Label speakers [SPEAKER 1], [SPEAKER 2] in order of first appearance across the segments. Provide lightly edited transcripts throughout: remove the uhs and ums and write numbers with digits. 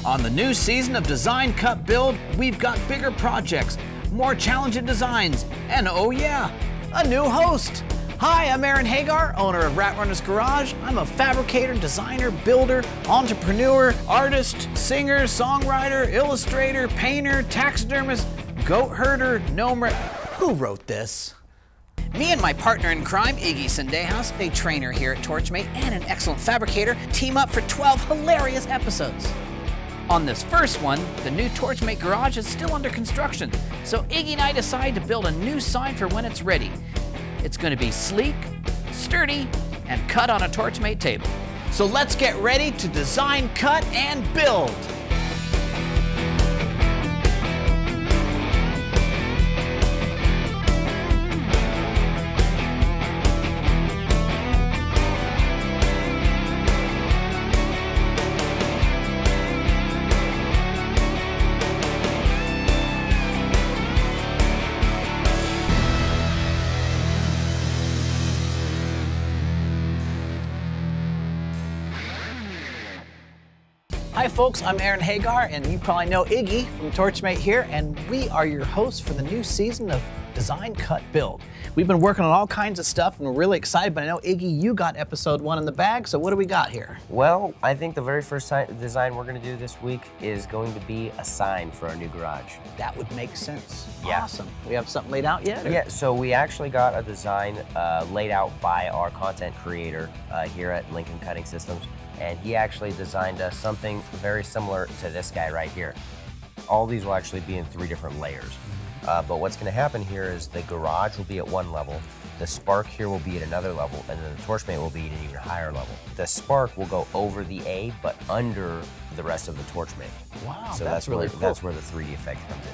[SPEAKER 1] On the new season of Design Cut Build, we've got bigger projects, more challenging designs, and oh yeah, a new host. Hi, I'm Hagar, owner of Rat Runner's Garage. I'm a fabricator, designer, builder, entrepreneur, artist, singer, songwriter, illustrator, painter, taxidermist, goat herder, gnome. Who wrote this? Me and my partner in crime, Iggy Cendejas, a trainer here at Torchmate and an excellent fabricator, team up for 12 hilarious episodes. On this first one, the new Torchmate Garage is still under construction, so Iggy and I decide to build a new sign for when it's ready. It's going to be sleek, sturdy, and cut on a Torchmate table. So let's get ready to design, cut, and build. Hi folks, I'm Hagar, and you probably know Iggy from Torchmate here, and we are your hosts for the new season of Design, Cut, Build. We've been working on all kinds of stuff, and we're really excited, but I know, Iggy, you got episode 1 in the bag, so what do we got here?
[SPEAKER 2] Well, I think the very first design we're going to do this week is going to be a sign for our new garage.
[SPEAKER 1] That would make sense.
[SPEAKER 2] Yeah.
[SPEAKER 1] Awesome. We have something laid out yet? Or?
[SPEAKER 2] Yeah, so we actually got a design laid out by our content creator here at Lincoln Cutting Systems. And he actually designed us something very similar to this guy right here. All these will actually be in 3 different layers. But what's gonna happen here is the garage will be at one level, the spark here will be at another level, and then the Torchmate will be at an even higher level. The spark will go over the A, but under the rest of the Torchmate.
[SPEAKER 1] Wow,
[SPEAKER 2] so
[SPEAKER 1] that's really cool.
[SPEAKER 2] That's where the 3D effect comes in.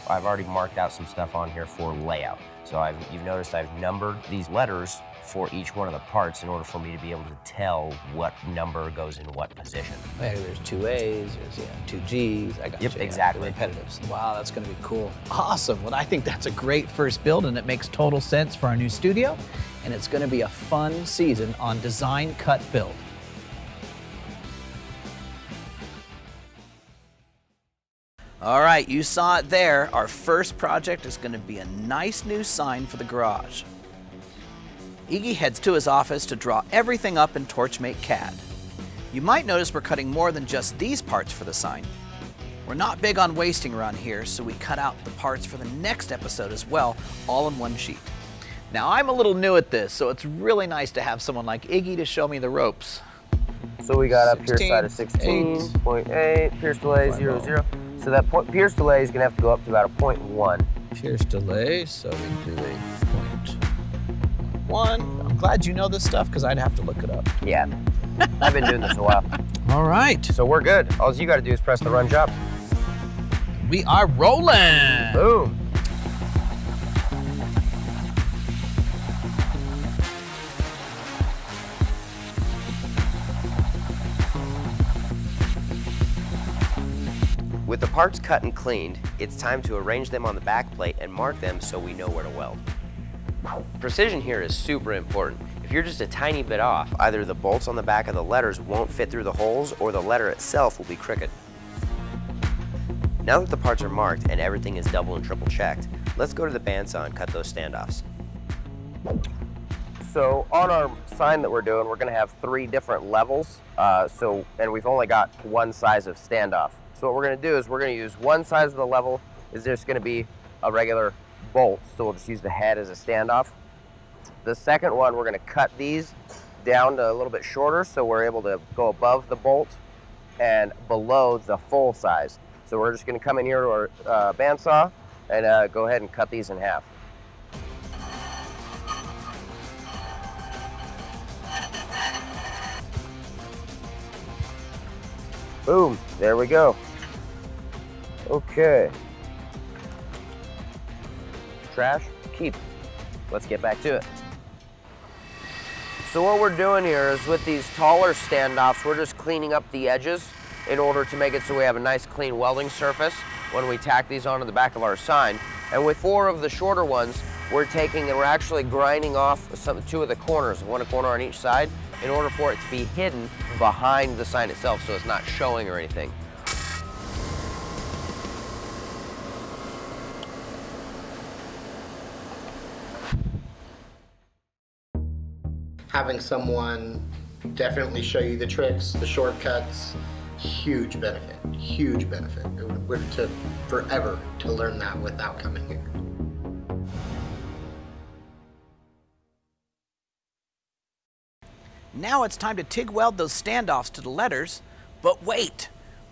[SPEAKER 2] I've already marked out some stuff on here for layout. So you've noticed I've numbered these letters for each one of the parts in order for me to be able to tell what number goes in what position.
[SPEAKER 1] Hey, there's 2 A's, there's 2 G's. I got
[SPEAKER 2] Yep,
[SPEAKER 1] you.
[SPEAKER 2] exactly.
[SPEAKER 1] Repetitives. Wow, that's going to be cool. Awesome. Well, I think that's a great first build, and it makes total sense for our new studio. And it's going to be a fun season on Design, Cut, Build. All right, you saw it there. Our first project is going to be a nice new sign for the garage. Iggy heads to his office to draw everything up in Torchmate CAD. You might notice we're cutting more than just these parts for the sign. We're not big on wasting around here, so we cut out the parts for the next episode as well, all in one sheet. Now, I'm a little new at this, so it's really nice to have someone like Iggy to show me the ropes.
[SPEAKER 2] So we got up pierce side of 16.8, pierce delay 0, 0. So that pierce delay is gonna have to go up to about a 0.1.
[SPEAKER 1] Pierce delay, so we do a 0.1. I'm glad you know this stuff because I'd have to look it up.
[SPEAKER 2] Yeah, I've been doing this a while.
[SPEAKER 1] All right.
[SPEAKER 2] So we're good. All you gotta do is press the run job.
[SPEAKER 1] We are rolling.
[SPEAKER 2] Boom. With the parts cut and cleaned, it's time to arrange them on the back plate and mark them so we know where to weld. Precision here is super important. If you're just a tiny bit off, either the bolts on the back of the letters won't fit through the holes or the letter itself will be crooked. Now that the parts are marked and everything is double and triple checked, let's go to the bandsaw and cut those standoffs. So on our sign that we're doing, we're going to have 3 different levels, and we've only got one size of standoff. So what we're going to do is we're going to use one size of the level is just going to be a regular bolt, so we'll just use the head as a standoff. The second one, we're going to cut these down to a little bit shorter so we're able to go above the bolt and below the full size. So we're just going to come in here to our bandsaw and go ahead and cut these in half. Boom, there we go. Okay. Trash, keep. Let's get back to it. So what we're doing here is with these taller standoffs, we're just cleaning up the edges in order to make it so we have a nice clean welding surface when we tack these onto the back of our sign. And with 4 of the shorter ones, we're actually grinding off 2 of the corners, 1 corner on each side, in order for it to be hidden behind the sign itself so it's not showing or anything.
[SPEAKER 3] having someone definitely show you the tricks, the shortcuts, huge benefit, huge benefit. It would have took forever to learn that without coming here.
[SPEAKER 1] Now it's time to TIG weld those standoffs to the letters, but wait,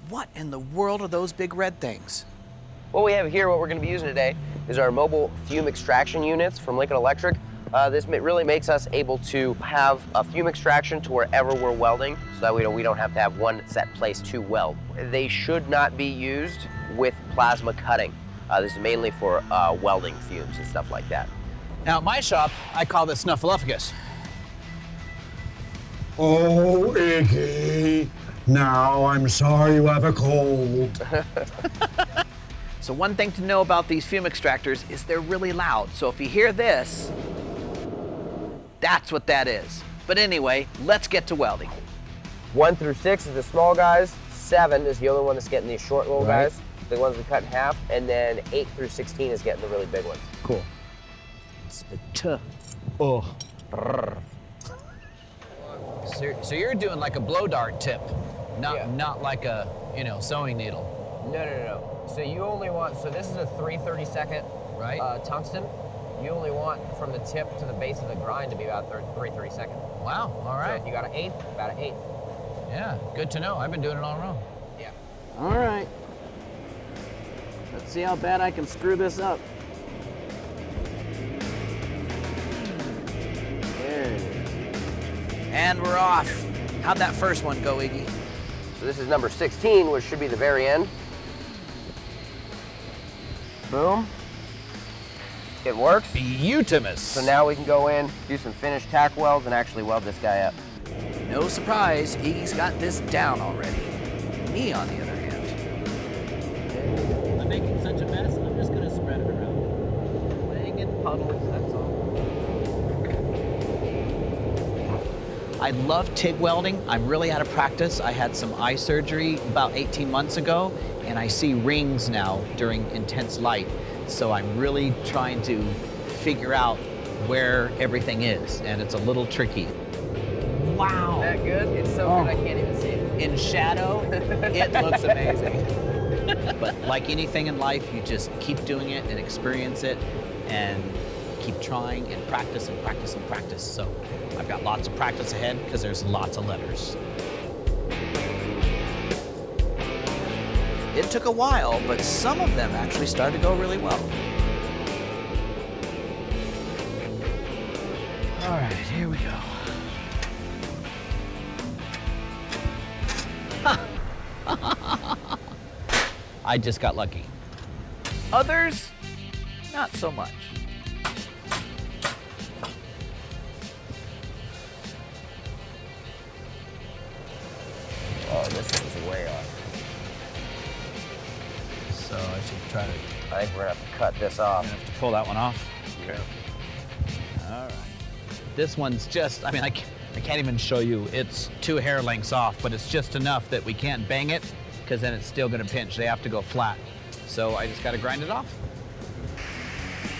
[SPEAKER 1] what in the world are those big red things?
[SPEAKER 2] What we have here, what we're going to be using today, is our mobile fume extraction units from Lincoln Electric. This really makes us able to have a fume extraction to wherever we're welding, so that we don't have to have one set place to weld. They should not be used with plasma cutting. This is mainly for welding fumes and stuff like that.
[SPEAKER 1] Now at my shop, I call this snuffleupagus.
[SPEAKER 4] Oh, Iggy, now I'm sorry you have a cold.
[SPEAKER 1] So one thing to know about these fume extractors is they're really loud. So if you hear this, that's what that is. But anyway, let's get to welding.
[SPEAKER 2] 1 through 6 is the small guys. 7 is the only one that's getting these short little guys, the ones we cut in half. And then 8 through 16 is getting the really big ones.
[SPEAKER 1] Cool. Oh. So you're doing like a blow dart tip, not like a, sewing needle.
[SPEAKER 2] No. So you only want, so this is a 3/32 tungsten. You only want from the tip to the base of the grind to be about 3/32.
[SPEAKER 1] Wow, all right.
[SPEAKER 2] So if you got an 1/8, about an 1/8.
[SPEAKER 1] Yeah, good to know. I've been doing it all wrong.
[SPEAKER 2] Yeah.
[SPEAKER 1] All right. Let's see how bad I can screw this up. There it is. And we're off. How'd that first one go, Iggy?
[SPEAKER 2] So this is number 16, which should be the very end. Boom. It works.
[SPEAKER 1] Beautimous.
[SPEAKER 2] So now we can go in, do some finished tack welds, and actually weld this guy up.
[SPEAKER 1] No surprise, Iggy's got this down already. Me, on the other hand.
[SPEAKER 5] I'm making such a mess, I'm just going to spread it around.
[SPEAKER 1] Laying in puddles, that's all. I love TIG welding. I'm really out of practice. I had some eye surgery about 18 months ago, and I see rings now during intense light. So I'm really trying to figure out where everything is, and it's a little tricky. Wow.
[SPEAKER 2] Isn't that good? It's so good I can't even see it.
[SPEAKER 1] In shadow, it looks amazing. But like anything in life, you just keep doing it and experience it and keep trying and practice and practice and practice. So I've got lots of practice ahead because there's lots of letters. It took a while, but some of them actually started to go really well. All right, here we go. I just got lucky. Others, not so much.
[SPEAKER 2] Oh, this one's way off.
[SPEAKER 1] So I should try to.
[SPEAKER 2] I think we're gonna have to cut this off.
[SPEAKER 1] Have to pull that one off.
[SPEAKER 2] Okay.
[SPEAKER 1] All right. This one's just, I can't even show you. It's 2 hair lengths off, but it's just enough that we can't bang it, because then it's still gonna pinch. They have to go flat. So I just gotta grind it off.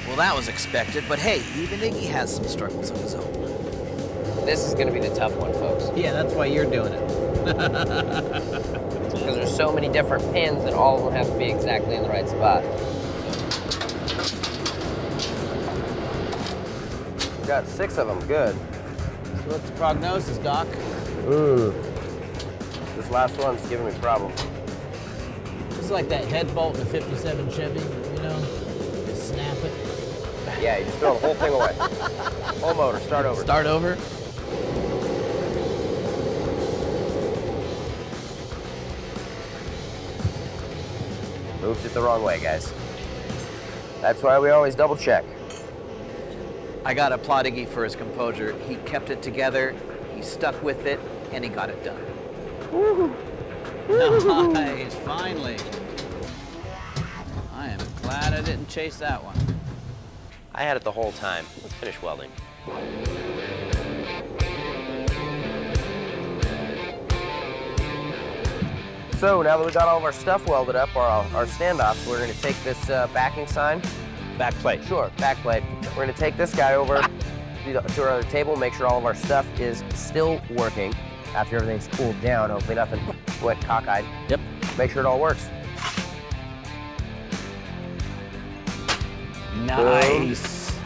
[SPEAKER 1] Well, that was expected, but hey, even Iggy has some struggles of his own.
[SPEAKER 2] This is gonna be the tough one, folks.
[SPEAKER 1] Yeah, that's why you're doing it.
[SPEAKER 2] Because there's so many different pins that all of them have to be exactly in the right spot. We've got 6 of them, good.
[SPEAKER 1] So what's the prognosis, Doc?
[SPEAKER 2] Ooh. This last one's giving me problems.
[SPEAKER 5] It's like that head bolt in a 57 Chevy, just snap it.
[SPEAKER 2] Yeah, you just throw the whole thing away. Whole motor, start over.
[SPEAKER 1] Start over.
[SPEAKER 2] Moved it the wrong way, guys. That's why we always double check.
[SPEAKER 1] I got to applaud Iggy for his composure. He kept it together, he stuck with it, and he got it done.
[SPEAKER 2] Woo-hoo.
[SPEAKER 1] Nice, finally. I am glad I didn't chase that one.
[SPEAKER 2] I had it the whole time. Let's finish welding. So now that we got all of our stuff welded up, our standoffs, we're gonna take this backing sign.
[SPEAKER 1] Back plate.
[SPEAKER 2] Sure, back plate. We're gonna take this guy over to our other table, make sure all of our stuff is still working after everything's cooled down. Hopefully nothing went cockeyed.
[SPEAKER 5] Yep.
[SPEAKER 2] Make sure it all works.
[SPEAKER 5] Nice.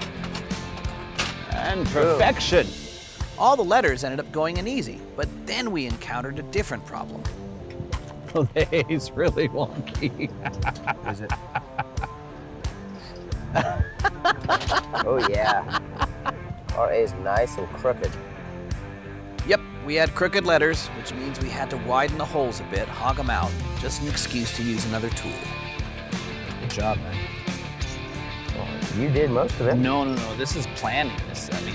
[SPEAKER 5] And perfection.
[SPEAKER 1] All the letters ended up going in easy, but then we encountered a different problem.
[SPEAKER 5] Oh, the A's really wonky.
[SPEAKER 2] Is it? Oh yeah. Our A is nice and crooked.
[SPEAKER 1] Yep, we had crooked letters, which means we had to widen the holes a bit, hog them out. Just an excuse to use another tool.
[SPEAKER 5] Good job, man.
[SPEAKER 2] Oh, you did most of it.
[SPEAKER 5] No. This is planning.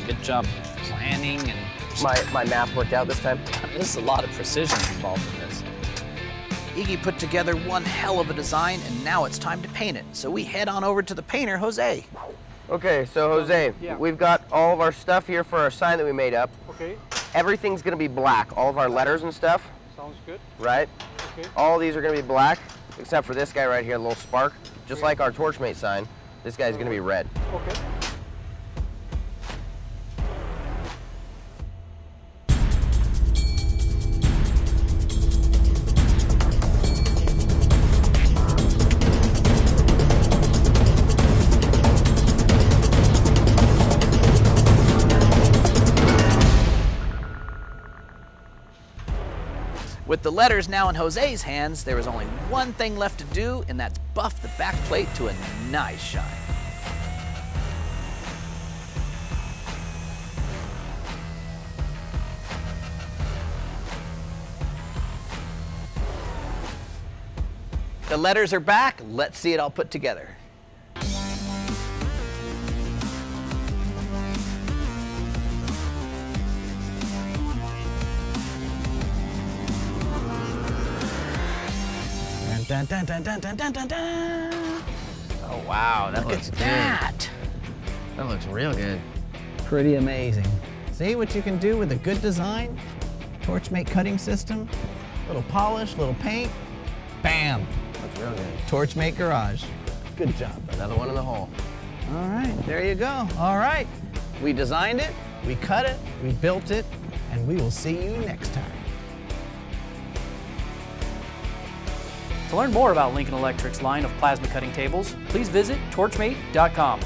[SPEAKER 5] Good job planning, and
[SPEAKER 2] My math worked out this time.
[SPEAKER 5] there's a lot of precision involved in this.
[SPEAKER 1] Iggy put together one hell of a design, and now it's time to paint it. So we head on over to the painter, Jose.
[SPEAKER 2] Okay, so Jose, we've got all of our stuff here for our sign that we made up.
[SPEAKER 6] Okay,
[SPEAKER 2] Everything's gonna be black, all of our letters and stuff,
[SPEAKER 6] sounds good.
[SPEAKER 2] right?
[SPEAKER 6] Okay.
[SPEAKER 2] All of these are gonna be black, except for this guy right here, a little spark. Just like our Torchmate sign, this guy's gonna be red.
[SPEAKER 6] Okay.
[SPEAKER 1] With the letters now in Jose's hands, there was only one thing left to do, and that's buff the back plate to a nice shine. The letters are back. Let's see it all put together.
[SPEAKER 5] Dun, dun, dun, dun, dun, dun, dun, dun. Oh, wow, that looks good.
[SPEAKER 1] That.
[SPEAKER 2] That looks real good.
[SPEAKER 5] Pretty amazing. See what you can do with a good design? Torchmate cutting system, little polish, little paint, bam.
[SPEAKER 2] Looks real good.
[SPEAKER 5] Torchmate Garage. Good job.
[SPEAKER 2] Another one in the hole.
[SPEAKER 5] All right, there you go. All right, we designed it, we cut it, we built it, and we will see you next time.
[SPEAKER 6] To learn more about Lincoln Electric's line of plasma cutting tables, please visit torchmate.com.